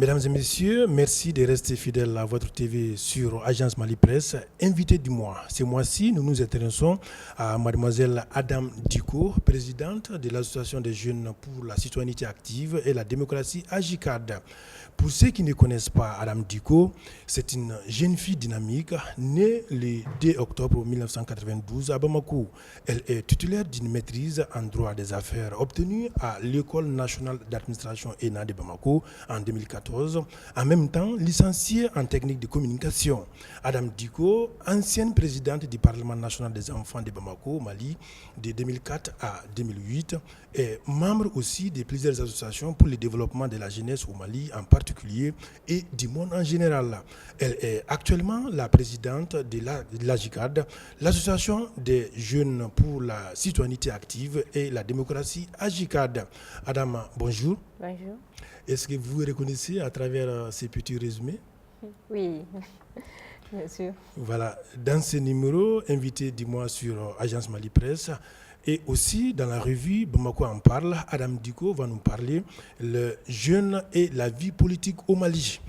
Mesdames et messieurs, merci de rester fidèles à votre TV sur Agence Mali Presse. Invité du mois. Ce mois-ci, nous nous intéressons à mademoiselle Adam Diko, présidente de l'Association des jeunes pour la citoyenneté active et la démocratie AJICAD. Pour ceux qui ne connaissent pas Adam Diko, c'est une jeune fille dynamique née le 2 octobre 1992 à Bamako. Elle est titulaire d'une maîtrise en droit des affaires obtenue à l'École nationale d'administration ENA de Bamako en 2014. En même temps, licenciée en technique de communication. Adam Diko, ancienne présidente du Parlement national des enfants de Bamako, Mali, de 2004 à 2008, est membre aussi de plusieurs associations pour le développement de la jeunesse au Mali en particulier et du monde en général. Elle est actuellement la présidente de l'AJICAD, l'association des jeunes pour la citoyenneté active et la démocratie AJICAD. Adam, bonjour. Bonjour. Est-ce que vous reconnaissez à travers ces petits résumés? Oui, bien sûr. Voilà, dans ce numéro, invité du mois sur Agence Mali Presse, et aussi dans la revue Bamako en parle, Adam Diko va nous parler le jeune et la vie politique au Mali.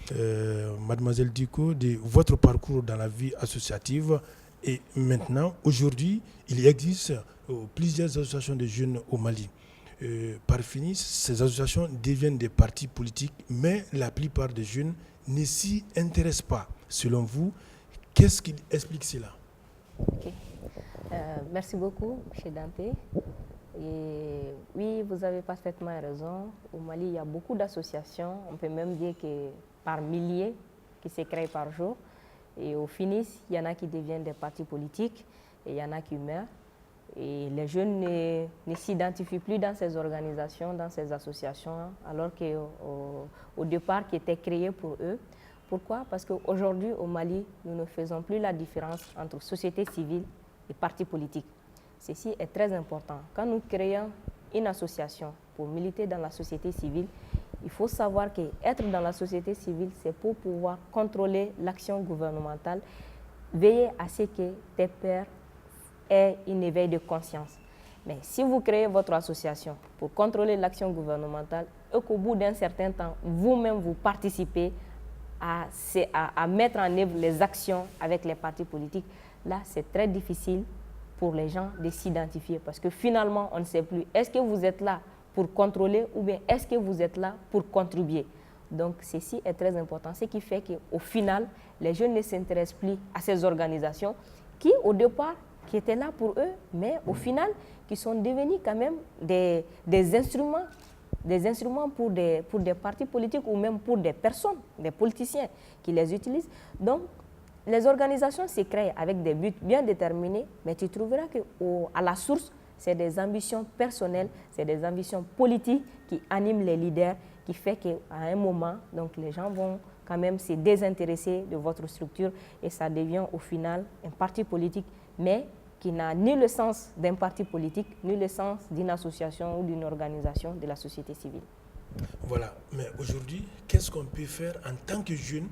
Mademoiselle Diko, de votre parcours dans la vie associative, et maintenant, aujourd'hui, il existe plusieurs associations de jeunes au Mali. Par fini, ces associations deviennent des partis politiques, mais la plupart des jeunes ne s'y intéressent pas. Selon vous, qu'est-ce qui explique cela? Okay. Merci beaucoup, M. Dante. Et oui, vous avez parfaitement raison. Au Mali, il y a beaucoup d'associations. On peut même dire que par milliers qui se créent par jour. Et au finish, il y en a qui deviennent des partis politiques et il y en a qui meurent. Et les jeunes ne s'identifient plus dans ces organisations, dans ces associations, alors qu'au départ, qui étaient créées pour eux. Pourquoi? Parce qu'aujourd'hui, au Mali, nous ne faisons plus la différence entre société civile et partis politiques. Ceci est très important. Quand nous créons une association pour militer dans la société civile, il faut savoir qu'être dans la société civile, c'est pour pouvoir contrôler l'action gouvernementale, veiller à ce que tes pairs aient une éveil de conscience. Mais si vous créez votre association pour contrôler l'action gouvernementale et qu'au bout d'un certain temps, vous-même vous participez à mettre en œuvre les actions avec les partis politiques, là c'est très difficile pour les gens de s'identifier parce que finalement on ne sait plus, est-ce que vous êtes là pour contrôler ou bien est-ce que vous êtes là pour contribuer? Donc ceci est très important, ce qui fait qu'au final, les jeunes ne s'intéressent plus à ces organisations qui au départ, qui étaient là pour eux, mais au final, qui sont devenus quand même des instruments pour des partis politiques ou même pour des personnes, des politiciens qui les utilisent. Donc, les organisations se créent avec des buts bien déterminés, mais tu trouveras qu'à la source, c'est des ambitions personnelles, c'est des ambitions politiques qui animent les leaders, qui fait qu'à un moment, donc, les gens vont quand même se désintéresser de votre structure et ça devient au final un parti politique, mais qui n'a ni le sens d'un parti politique, ni le sens d'une association ou d'une organisation de la société civile. Voilà, mais aujourd'hui, qu'est-ce qu'on peut faire en tant que jeune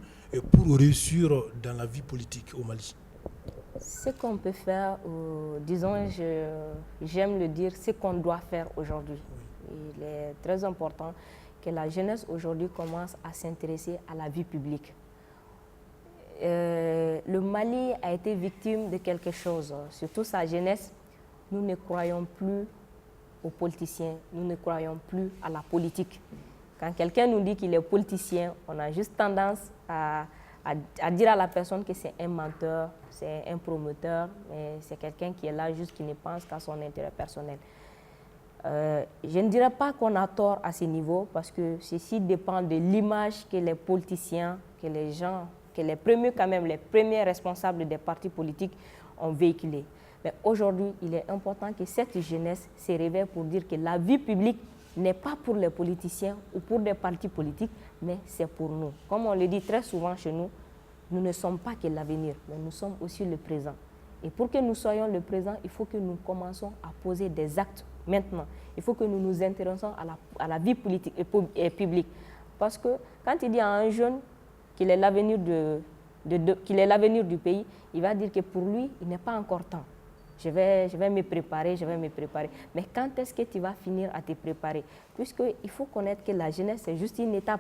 pour réussir dans la vie politique au Mali? Ce qu'on peut faire, disons, j'aime le dire, ce qu'on doit faire aujourd'hui. Oui. Il est très important que la jeunesse aujourd'hui commence à s'intéresser à la vie publique. Le Mali a été victime de quelque chose, surtout sa jeunesse. Nous ne croyons plus aux politiciens, nous ne croyons plus à la politique. Quand quelqu'un nous dit qu'il est politicien, on a juste tendance à dire à la personne que c'est un menteur, c'est un promoteur, mais c'est quelqu'un qui est là juste qui ne pense qu'à son intérêt personnel. Je ne dirais pas qu'on a tort à ce niveau parce que ceci dépend de l'image que les politiciens, que les gens, que les premiers responsables des partis politiques ont véhiculé. Mais aujourd'hui, il est important que cette jeunesse se réveille pour dire que la vie publique n'est pas pour les politiciens ou pour des partis politiques, mais c'est pour nous. Comme on le dit très souvent chez nous, nous ne sommes pas que l'avenir, mais nous sommes aussi le présent. Et pour que nous soyons le présent, il faut que nous commençons à poser des actes maintenant. Il faut que nous nous intéressons à la vie politique et publique. Parce que quand il dit à un jeune qu'il est l'avenir du pays, il va dire que pour lui, il n'est pas encore temps. Je vais me préparer. Mais quand est-ce que tu vas finir à te préparer? Puisqu'il faut connaître que la jeunesse, c'est juste une étape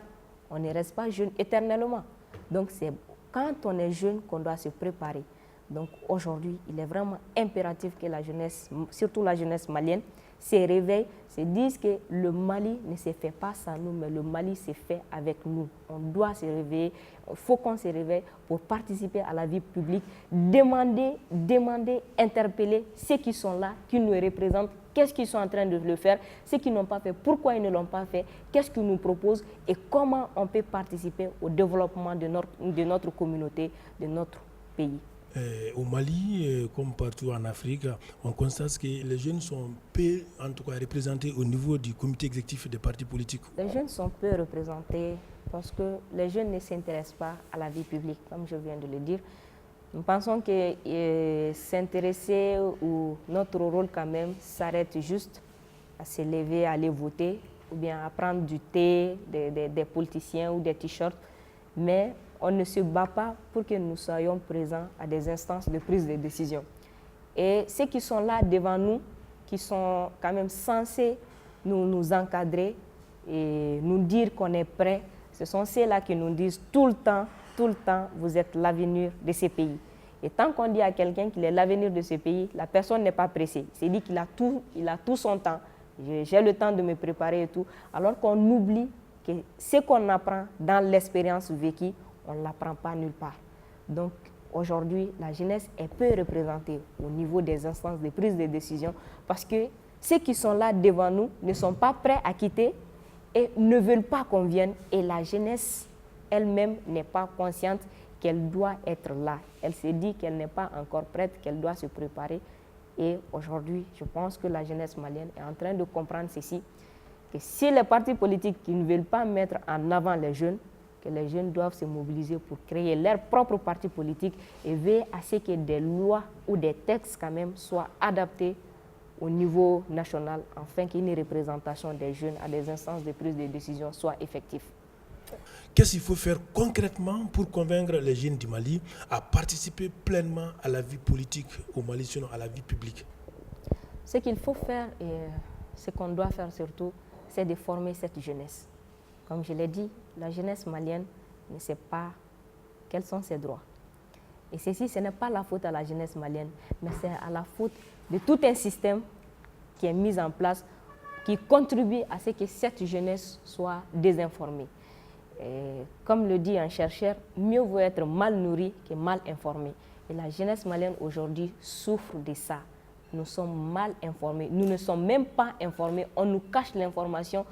On ne reste pas jeune éternellement. Donc c'est quand on est jeune qu'on doit se préparer. Donc aujourd'hui, il est vraiment impératif que la jeunesse, surtout la jeunesse malienne, se réveille, se dise que le Mali ne se fait pas sans nous, mais le Mali se fait avec nous. On doit se réveiller, il faut qu'on se réveille pour participer à la vie publique, demander, interpeller ceux qui sont là, qui nous représentent, qu'est-ce qu'ils sont en train de le faire, ceux qui n'ont pas fait, pourquoi ils ne l'ont pas fait, qu'est-ce qu'ils nous proposent et comment on peut participer au développement de notre communauté, de notre pays. Au Mali, comme partout en Afrique, on constate que les jeunes sont peu, en tout cas, représentés au niveau du comité exécutif des partis politiques. Les jeunes sont peu représentés parce que les jeunes ne s'intéressent pas à la vie publique, comme je viens de le dire. Nous pensons que s'intéresser ou notre rôle quand même s'arrête juste à se lever, à aller voter ou bien à prendre du thé des politiciens ou des t-shirts, mais on ne se bat pas pour que nous soyons présents à des instances de prise de décision. Et ceux qui sont là devant nous, qui sont quand même censés nous encadrer et nous dire qu'on est prêt, ce sont ceux-là qui nous disent tout le temps, vous êtes l'avenir de ce pays. Et tant qu'on dit à quelqu'un qu'il est l'avenir de ce pays, la personne n'est pas pressée. C'est dit qu'il a tout son temps. J'ai le temps de me préparer et tout. Alors qu'on oublie que ce qu'on apprend dans l'expérience vécue, on ne l'apprend pas nulle part. Donc aujourd'hui, la jeunesse est peu représentée au niveau des instances de prise de décision parce que ceux qui sont là devant nous ne sont pas prêts à quitter et ne veulent pas qu'on vienne. Et la jeunesse elle-même n'est pas consciente qu'elle doit être là. Elle se dit qu'elle n'est pas encore prête, qu'elle doit se préparer. Et aujourd'hui, je pense que la jeunesse malienne est en train de comprendre ceci, que si les partis politiques qui ne veulent pas mettre en avant les jeunes, que les jeunes doivent se mobiliser pour créer leur propre parti politique et veiller à ce que des lois ou des textes quand même soient adaptés au niveau national afin qu'une représentation des jeunes à des instances de prise de décision soit effective. Qu'est-ce qu'il faut faire concrètement pour convaincre les jeunes du Mali à participer pleinement à la vie politique au Mali, sinon à la vie publique? Ce qu'il faut faire et ce qu'on doit faire surtout, c'est de former cette jeunesse. Comme je l'ai dit, la jeunesse malienne ne sait pas quels sont ses droits. Et ceci, ce n'est pas la faute à la jeunesse malienne, mais c'est à la faute de tout un système qui est mis en place, qui contribue à ce que cette jeunesse soit désinformée. Et comme le dit un chercheur, mieux vaut être mal nourri que mal informé. Et la jeunesse malienne aujourd'hui souffre de ça. Nous sommes mal informés, nous ne sommes même pas informés, on nous cache l'information.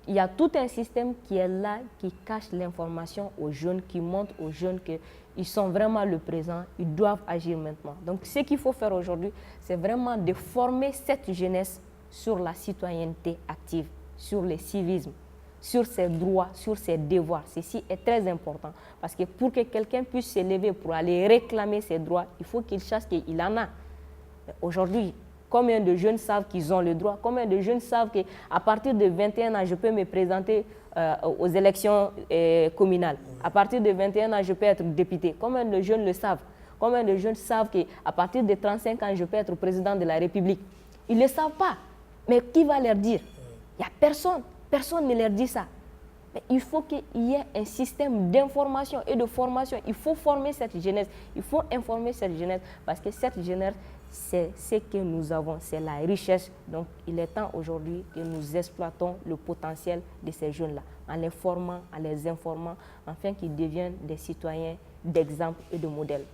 Il y a tout un système qui est là, qui cache l'information aux jeunes, qui montre aux jeunes qu'ils sont vraiment le présent, ils doivent agir maintenant. Donc ce qu'il faut faire aujourd'hui, c'est vraiment de former cette jeunesse sur la citoyenneté active, sur le civisme, sur ses droits, sur ses devoirs. Ceci est très important parce que pour que quelqu'un puisse se lever pour aller réclamer ses droits, il faut qu'il sache qu'il en a. Aujourd'hui, combien de jeunes savent qu'ils ont le droit? Combien de jeunes savent qu'à partir de 21 ans, je peux me présenter aux élections communales? À partir de 21 ans, je peux être député. Combien de jeunes le savent? Combien de jeunes savent qu'à partir de 35 ans, je peux être président de la République? Ils ne le savent pas. Mais qui va leur dire? Il n'y a personne. Personne ne leur dit ça. Mais il faut qu'il y ait un système d'information et de formation. Il faut former cette jeunesse. Il faut informer cette jeunesse parce que cette jeunesse, c'est ce que nous avons, c'est la richesse. Donc, il est temps aujourd'hui que nous exploitons le potentiel de ces jeunes-là, en les formant, en les informant, afin qu'ils deviennent des citoyens d'exemple et de modèle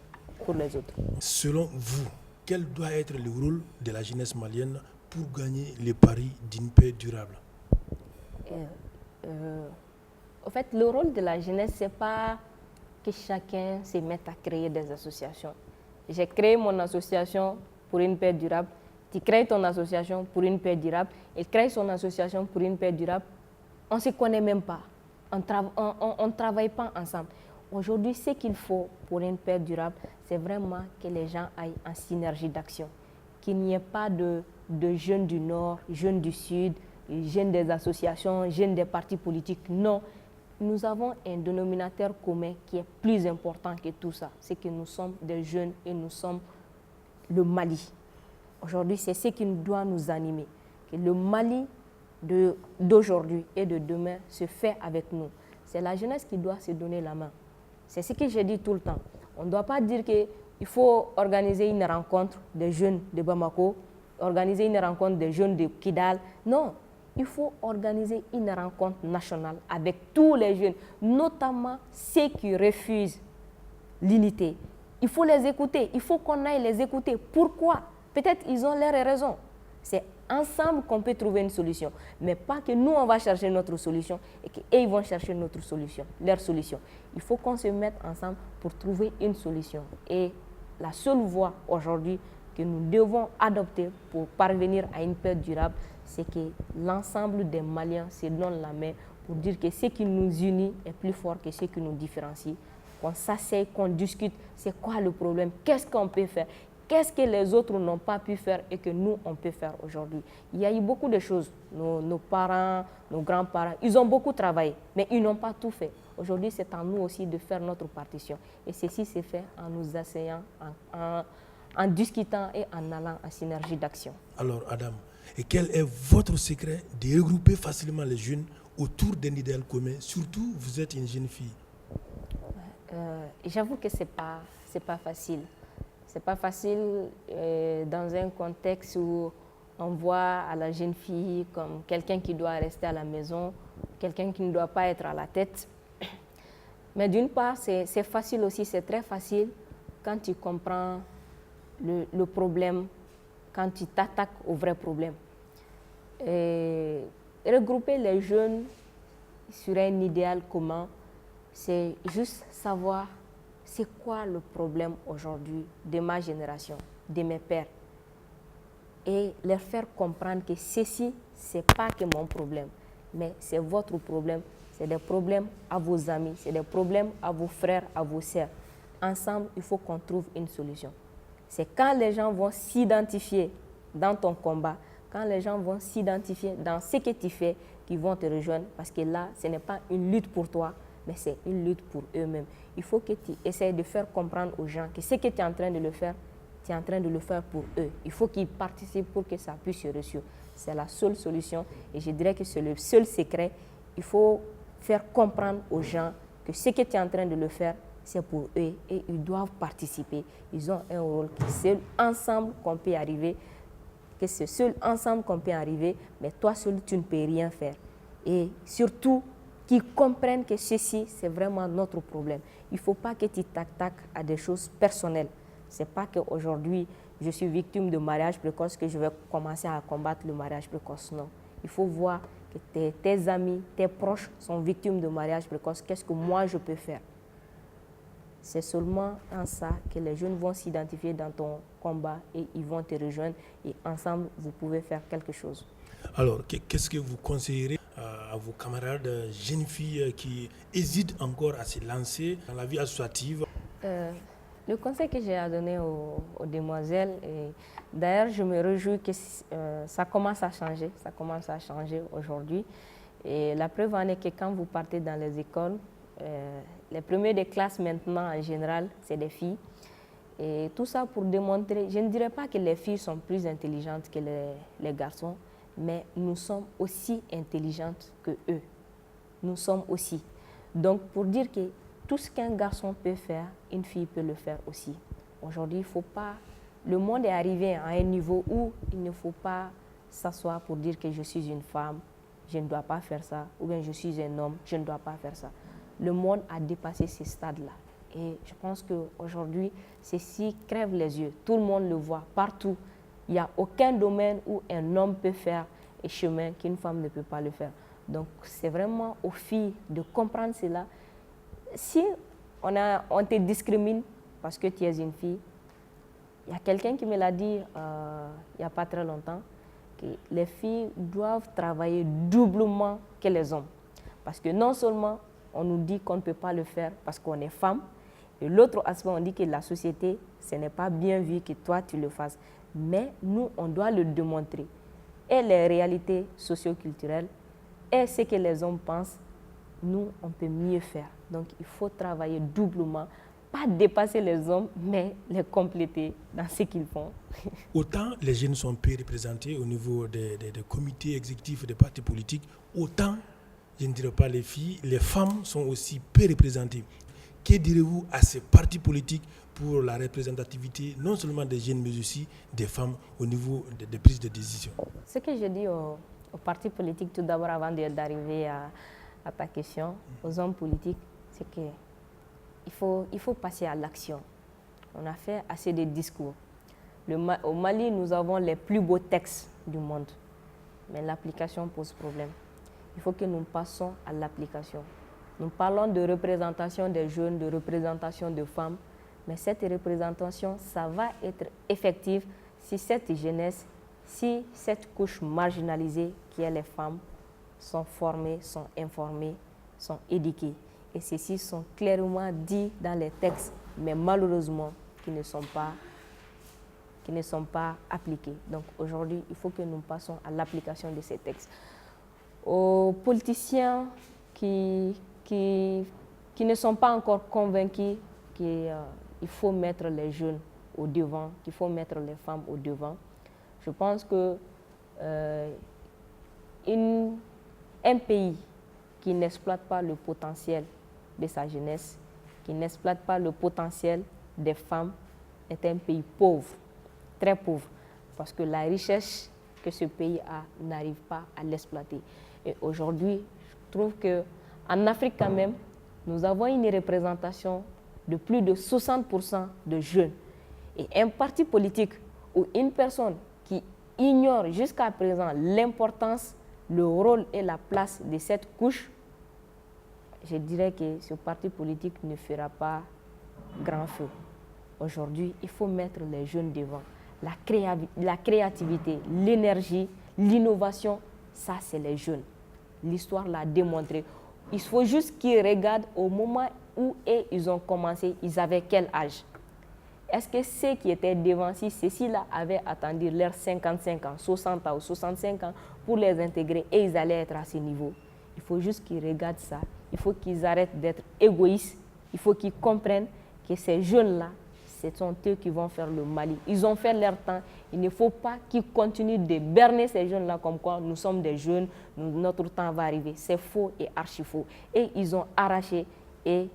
pour les autres. Selon vous, quel doit être le rôle de la jeunesse malienne pour gagner les paris d'une paix durable? En fait, le rôle de la jeunesse, ce n'est pas que chacun se mette à créer des associations. J'ai créé mon association pour une paix durable. Tu crées ton association pour une paix durable. Il crée son association pour une paix durable. On ne se connaît même pas. On ne travaille pas ensemble. Aujourd'hui, ce qu'il faut pour une paix durable, c'est vraiment que les gens aillent en synergie d'action. Qu'il n'y ait pas de jeunes du Nord, jeunes du Sud, jeunes des associations, jeunes des partis politiques. Non. Nous avons un dénominateur commun qui est plus important que tout ça. C'est que nous sommes des jeunes et nous sommes le Mali. Aujourd'hui, c'est ce qui doit nous animer. Que le Mali d'aujourd'hui et de demain se fait avec nous. c'est la jeunesse qui doit se donner la main. C'est ce que j'ai dit tout le temps. On ne doit pas dire qu'il faut organiser une rencontre des jeunes de Bamako, organiser une rencontre des jeunes de Kidal. Non, il faut organiser une rencontre nationale avec tous les jeunes, notamment ceux qui refusent l'unité. Il faut les écouter, il faut qu'on aille les écouter. Pourquoi? Peut-être ils ont leurs raisons. C'est ensemble qu'on peut trouver une solution, mais pas que nous, on va chercher notre solution et qu'eux, ils vont chercher notre solution, leur solution. Il faut qu'on se mette ensemble pour trouver une solution. Et la seule voie aujourd'hui que nous devons adopter pour parvenir à une paix durable, c'est que l'ensemble des Maliens se donnent la main pour dire que ce qui nous unit est plus fort que ce qui nous différencie. Qu'on s'asseye, qu'on discute, c'est quoi le problème, qu'est-ce qu'on peut faire, qu'est-ce que les autres n'ont pas pu faire et que nous, on peut faire aujourd'hui. Il y a eu beaucoup de choses. Nos parents, nos grands-parents, ils ont beaucoup travaillé, mais ils n'ont pas tout fait. Aujourd'hui, c'est à nous aussi de faire notre partition. Et ceci s'est fait en nous asseyant, en discutant et en allant en synergie d'action. Alors, Adam, et quel est votre secret de regrouper facilement les jeunes autour d'un idéal commun? Surtout, vous êtes une jeune fille. J'avoue que c'est pas facile. C'est pas facile dans un contexte où on voit à la jeune fille comme quelqu'un qui doit rester à la maison, quelqu'un qui ne doit pas être à la tête. Mais d'une part, c'est facile aussi, c'est très facile quand tu comprends le problème, quand tu t'attaques au vrai problème. Et regrouper les jeunes sur un idéal commun, c'est juste savoir c'est quoi le problème aujourd'hui de ma génération, de mes pères. Et leur faire comprendre que ceci, ce n'est pas que mon problème, mais c'est votre problème. C'est des problèmes à vos amis, c'est des problèmes à vos frères, à vos sœurs. Ensemble, il faut qu'on trouve une solution. C'est quand les gens vont s'identifier dans ton combat, quand les gens vont s'identifier dans ce que tu fais, qu'ils vont te rejoindre. Parce que là, ce n'est pas une lutte pour toi, mais c'est une lutte pour eux-mêmes. Il faut que tu essaies de faire comprendre aux gens que ce que tu es en train de le faire, tu es en train de le faire pour eux. Il faut qu'ils participent pour que ça puisse se réussir. C'est la seule solution et je dirais que c'est le seul secret. Il faut faire comprendre aux gens que ce que tu es en train de le faire, c'est pour eux et ils doivent participer. Ils ont un rôle que seul ensemble qu'on peut arriver, que c'est seul ensemble qu'on peut arriver, mais toi seul tu ne peux rien faire. Et surtout, qu'ils comprennent que ceci, c'est vraiment notre problème. Il ne faut pas que tu t'attaques à des choses personnelles. Ce n'est pas qu'aujourd'hui, je suis victime de mariage précoce que je vais commencer à combattre le mariage précoce. Non. Il faut voir que tes amis, tes proches sont victimes de mariage précoce. Qu'est-ce que moi, je peux faire? C'est seulement en ça que les jeunes vont s'identifier dans ton combat et ils vont te rejoindre. Et ensemble, vous pouvez faire quelque chose. Alors, qu'est-ce que vous conseillerez à vos camarades jeunes filles qui hésitent encore à se lancer dans la vie associative? Le conseil que j'ai à donner aux demoiselles, et d'ailleurs je me réjouis que ça commence à changer aujourd'hui. Et la preuve en est que quand vous partez dans les écoles, les premiers des classes maintenant en général, c'est des filles. Et tout ça pour démontrer, je ne dirais pas que les filles sont plus intelligentes que les garçons, mais nous sommes aussi intelligentes que eux. Nous sommes aussi. Donc pour dire que tout ce qu'un garçon peut faire, une fille peut le faire aussi. Aujourd'hui, il faut pas. Le monde est arrivé à un niveau où il ne faut pas s'asseoir pour dire que je suis une femme, je ne dois pas faire ça, ou bien je suis un homme, je ne dois pas faire ça. Le monde a dépassé ces stades-là. Et je pense qu'aujourd'hui, ceci crève les yeux. Tout le monde le voit partout. Il n'y a aucun domaine où un homme peut faire un chemin qu'une femme ne peut pas le faire. Donc, c'est vraiment aux filles de comprendre cela. Si on te discrimine parce que tu es une fille, il y a quelqu'un qui me l'a dit il n'y a pas très longtemps, que les filles doivent travailler doublement que les hommes. Parce que non seulement on nous dit qu'on ne peut pas le faire parce qu'on est femme, et l'autre aspect, on dit que la société, ce n'est pas bien vu que toi tu le fasses. Mais nous, on doit le démontrer. Et les réalités socio-culturelles, et ce que les hommes pensent, nous, on peut mieux faire. Donc, il faut travailler doublement, pas dépasser les hommes, mais les compléter dans ce qu'ils font. Autant les jeunes sont peu représentés au niveau des comités exécutifs des partis politiques, autant je ne dirais pas les filles, les femmes sont aussi peu représentées. Que direz-vous à ces partis politiques pour la représentativité non seulement des jeunes mais aussi des femmes au niveau des prises de décision? Ce que je dis aux partis politiques tout d'abord avant d'arriver à ta question, aux hommes politiques, c'est qu'il faut passer à l'action. On a fait assez de discours. Au Mali, nous avons les plus beaux textes du monde, mais l'application pose problème. Il faut que nous passions à l'application. Nous parlons de représentation des jeunes, de représentation des femmes, mais cette représentation, ça va être effective si cette jeunesse, si cette couche marginalisée qui est les femmes, sont formées, sont informées, sont éduquées. Et ceci sont clairement dit dans les textes, mais malheureusement, qui ne sont pas appliqués. Donc aujourd'hui, il faut que nous passions à l'application de ces textes. Aux politiciens qui ne sont pas encore convaincus qu'il faut mettre les jeunes au devant, qu'il faut mettre les femmes au devant, je pense que un pays qui n'exploite pas le potentiel de sa jeunesse, qui n'exploite pas le potentiel des femmes, est un pays pauvre, très pauvre, parce que la richesse que ce pays a n'arrive pas à l'exploiter. Et aujourd'hui, je trouve qu'en Afrique quand même, nous avons une représentation de plus de 60% de jeunes. Et un parti politique ou une personne qui ignore jusqu'à présent l'importance, le rôle et la place de cette couche, je dirais que ce parti politique ne fera pas grand feu. Aujourd'hui, il faut mettre les jeunes devant. La créativité, l'énergie, l'innovation, ça c'est les jeunes. L'histoire l'a démontré. Il faut juste qu'ils regardent au moment où ils ont commencé, ils avaient quel âge? Est-ce que ceux qui étaient devant, si ceux-là avaient attendu leurs 55 ans, 60 ans ou 65 ans pour les intégrer et ils allaient être à ce niveau? Il faut juste qu'ils regardent ça. Il faut qu'ils arrêtent d'être égoïstes. Il faut qu'ils comprennent que ces jeunes-là, ce sont eux qui vont faire le Mali. Ils ont fait leur temps. Il ne faut pas qu'ils continuent de berner ces jeunes-là comme quoi nous sommes des jeunes, notre temps va arriver. C'est faux et archi faux. Et ils ont arraché et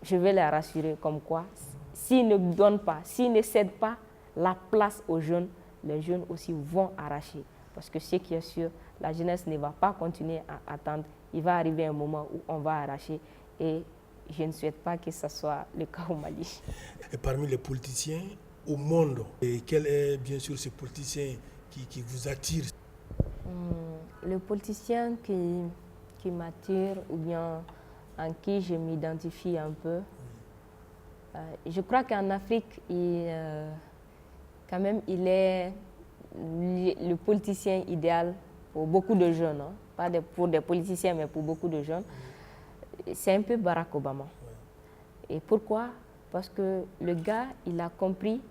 je vais les rassurer comme quoi s'ils ne donnent pas, s'ils ne cèdent pas la place aux jeunes, les jeunes aussi vont arracher. Parce que ce qui est sûr, la jeunesse ne va pas continuer à attendre. Il va arriver un moment où on va arracher et je ne souhaite pas que ce soit le cas au Mali. Et parmi les politiciens au monde, et quel est bien sûr ce politicien qui vous attire? Le politicien qui m'attire ou bien en qui je m'identifie un peu, je crois qu'en Afrique, quand même, il est le politicien idéal pour beaucoup de jeunes, hein. Pas pour des politiciens, mais pour beaucoup de jeunes. C'est un peu Barack Obama. Et pourquoi? Parce que le gars, il a compris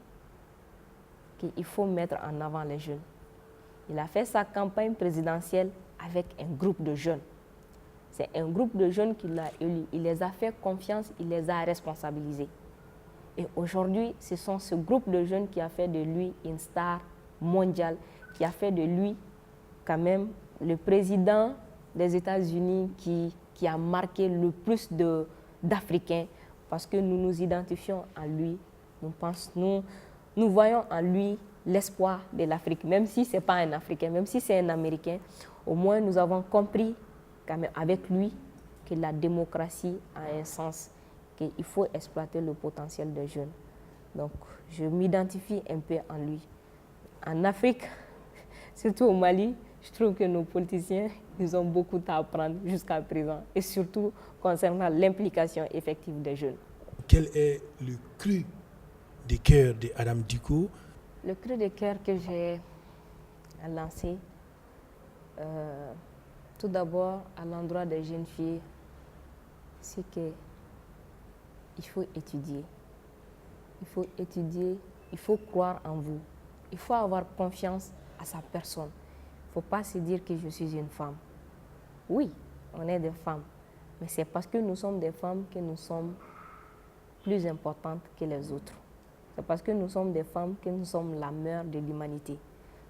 qu'il faut mettre en avant les jeunes. Il a fait sa campagne présidentielle avec un groupe de jeunes. C'est un groupe de jeunes qu'il a élu. Il les a fait confiance, il les a responsabilisés. Et aujourd'hui, ce sont ce groupe de jeunes qui a fait de lui une star mondiale, qui a fait de lui quand même le président des États-Unis qui a marqué le plus d'Africains parce que nous nous identifions à lui. Nous voyons en lui l'espoir de l'Afrique, même si ce n'est pas un Africain, même si c'est un Américain. Au moins, nous avons compris quand même avec lui que la démocratie a un sens, qu'il faut exploiter le potentiel des jeunes. Donc, je m'identifie un peu en lui. En Afrique, surtout au Mali, je trouve que nos politiciens, ils ont beaucoup à apprendre jusqu'à présent, et surtout concernant l'implication effective des jeunes. Quel est le cri de cœur d'Adam Dicko? Le cri de cœur que j'ai lancé, tout d'abord à l'endroit des jeunes filles, c'est qu'il faut étudier. Il faut étudier, il faut croire en vous. Il faut avoir confiance à sa personne. Il ne faut pas se dire que je suis une femme. Oui, on est des femmes, mais c'est parce que nous sommes des femmes que nous sommes plus importantes que les autres. C'est parce que nous sommes des femmes que nous sommes la mère de l'humanité.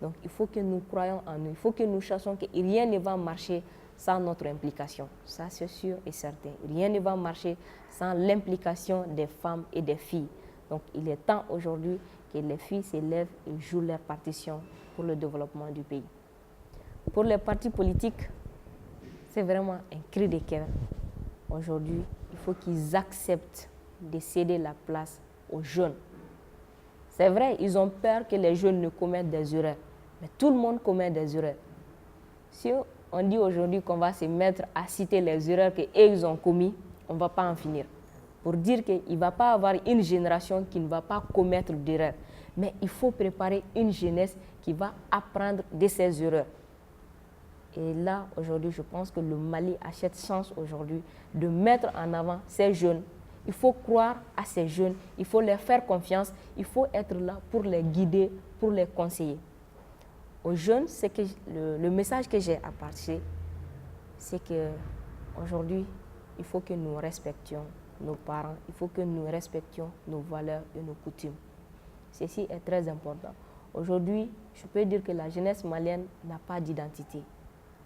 Donc il faut que nous croyions en nous, il faut que nous cherchions que rien ne va marcher sans notre implication. Ça, c'est sûr et certain. Rien ne va marcher sans l'implication des femmes et des filles. Donc, il est temps aujourd'hui que les filles s'élèvent et jouent leur partition pour le développement du pays. Pour les partis politiques, c'est vraiment un cri de cœur. Aujourd'hui, il faut qu'ils acceptent de céder la place aux jeunes. C'est vrai, ils ont peur que les jeunes ne commettent des erreurs, mais tout le monde commet des erreurs. Si on dit aujourd'hui qu'on va se mettre à citer les erreurs qu'ils ont commises, on ne va pas en finir. Pour dire qu'il ne va pas avoir une génération qui ne va pas commettre d'erreurs. Mais il faut préparer une jeunesse qui va apprendre de ses erreurs. Et là, aujourd'hui, je pense que le Mali a cette chance aujourd'hui de mettre en avant ces jeunes. Il faut croire à ces jeunes, il faut leur faire confiance, il faut être là pour les guider, pour les conseiller. Aux jeunes, le message que j'ai à partager, c'est qu'aujourd'hui, il faut que nous respections nos parents, il faut que nous respections nos valeurs et nos coutumes. Ceci est très important. Aujourd'hui, je peux dire que la jeunesse malienne n'a pas d'identité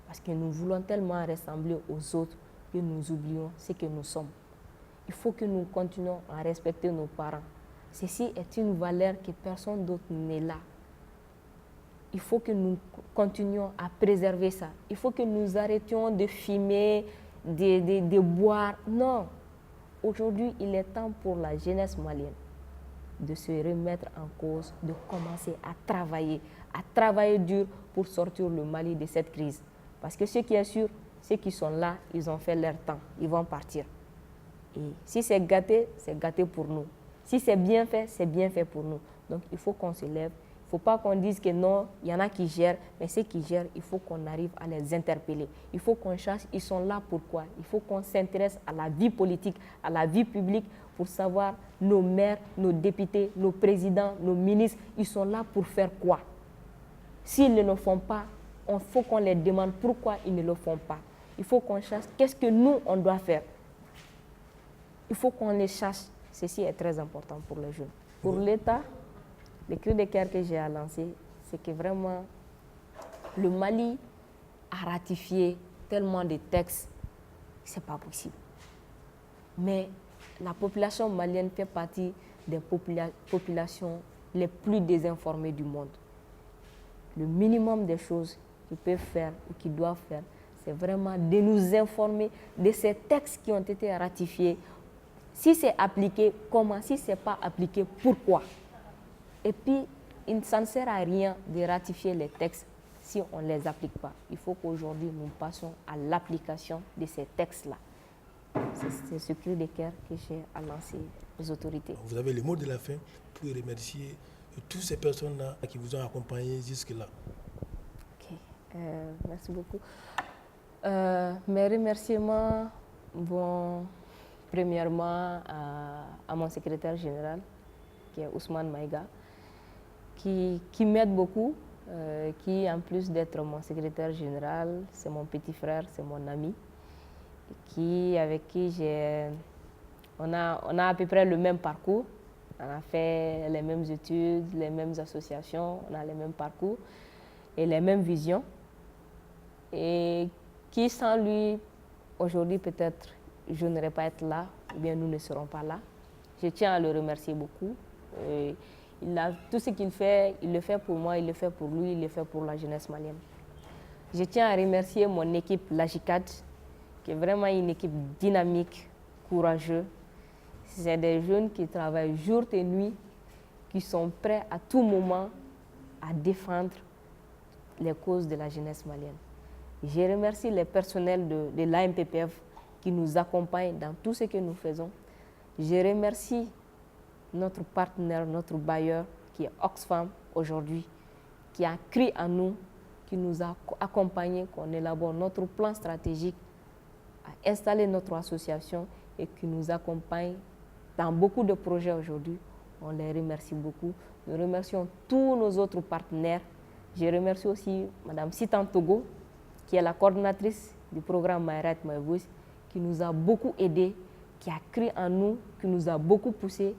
parce que nous voulons tellement ressembler aux autres que nous oublions ce que nous sommes. Il faut que nous continuions à respecter nos parents. Ceci est une valeur que personne d'autre n'est là. Il faut que nous continuions à préserver ça. Il faut que nous arrêtions de fumer, de boire. Non. Aujourd'hui, il est temps pour la jeunesse malienne de se remettre en cause, de commencer à travailler dur pour sortir le Mali de cette crise. Parce que ce qui est sûr, ceux qui sont là, ils ont fait leur temps, ils vont partir. Et si c'est gâté pour nous. Si c'est bien fait pour nous. Donc il faut qu'on se lève. Il ne faut pas qu'on dise que non, il y en a qui gèrent, mais ceux qui gèrent, il faut qu'on arrive à les interpeller. Il faut qu'on cherche, ils sont là pourquoi. Il faut qu'on s'intéresse à la vie politique, à la vie publique, pour savoir nos maires, nos députés, nos présidents, nos ministres, ils sont là pour faire quoi. S'ils ne le font pas, il faut qu'on les demande pourquoi ils ne le font pas. Il faut qu'on cherche qu'est-ce que nous, on doit faire. Il faut qu'on les cherche. Ceci est très important pour les jeunes. Pour l'État, le cri de cœur que j'ai à lancer, c'est que vraiment, le Mali a ratifié tellement de textes, ce n'est pas possible. Mais la population malienne fait partie des populations les plus désinformées du monde. Le minimum des choses qu'ils peuvent faire ou qu'ils doivent faire, c'est vraiment de nous informer de ces textes qui ont été ratifiés. Si c'est appliqué, comment? Si ce n'est pas appliqué, pourquoi? Et puis, ça ne sert à rien de ratifier les textes si on ne les applique pas. Il faut qu'aujourd'hui, nous passions à l'application de ces textes-là. C'est ce cri de cœur que j'ai à lancer aux autorités. Vous avez le mot de la fin pour remercier toutes ces personnes-là qui vous ont accompagné jusque-là. Ok, merci beaucoup. Mes remerciements vont premièrement à mon secrétaire général, qui est Ousmane Maïga, qui m'aide beaucoup, qui en plus d'être mon secrétaire général, c'est mon petit frère, c'est mon ami, avec qui on a à peu près le même parcours. On a fait les mêmes études, les mêmes associations, on a les mêmes parcours et les mêmes visions. Et qui sans lui, aujourd'hui peut-être, je n'aurais pas été là, ou bien nous ne serons pas là. Je tiens à le remercier beaucoup. Tout ce qu'il fait, il le fait pour moi, il le fait pour lui, il le fait pour la jeunesse malienne. Je tiens à remercier mon équipe, l'AGICAD, qui est vraiment une équipe dynamique, courageuse. C'est des jeunes qui travaillent jour et nuit, qui sont prêts à tout moment à défendre les causes de la jeunesse malienne. Je remercie les personnels de l'AMPPF qui nous accompagnent dans tout ce que nous faisons. Je remercie notre partenaire, notre bailleur, qui est Oxfam aujourd'hui, qui a cru en nous, qui nous a accompagnés, qu'on élabore notre plan stratégique, à installer notre association et qui nous accompagne dans beaucoup de projets aujourd'hui. On les remercie beaucoup. Nous remercions tous nos autres partenaires. Je remercie aussi Mme Sitan Togo, qui est la coordinatrice du programme My Right, My Voice, qui nous a beaucoup aidés, qui a cru en nous, qui nous a beaucoup poussés.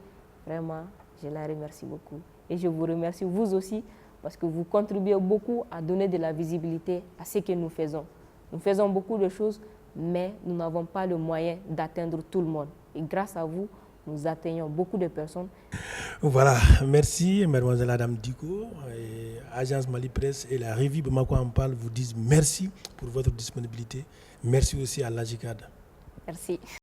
Vraiment, je la remercie beaucoup. Et je vous remercie vous aussi, parce que vous contribuez beaucoup à donner de la visibilité à ce que nous faisons. Nous faisons beaucoup de choses, mais nous n'avons pas le moyen d'atteindre tout le monde. Et grâce à vous, nous atteignons beaucoup de personnes. Voilà, merci mademoiselle Adam Diko. Agence Mali Presse et la revue Bamako en parle vous disent merci pour votre disponibilité. Merci aussi à l'AGICAD. Merci.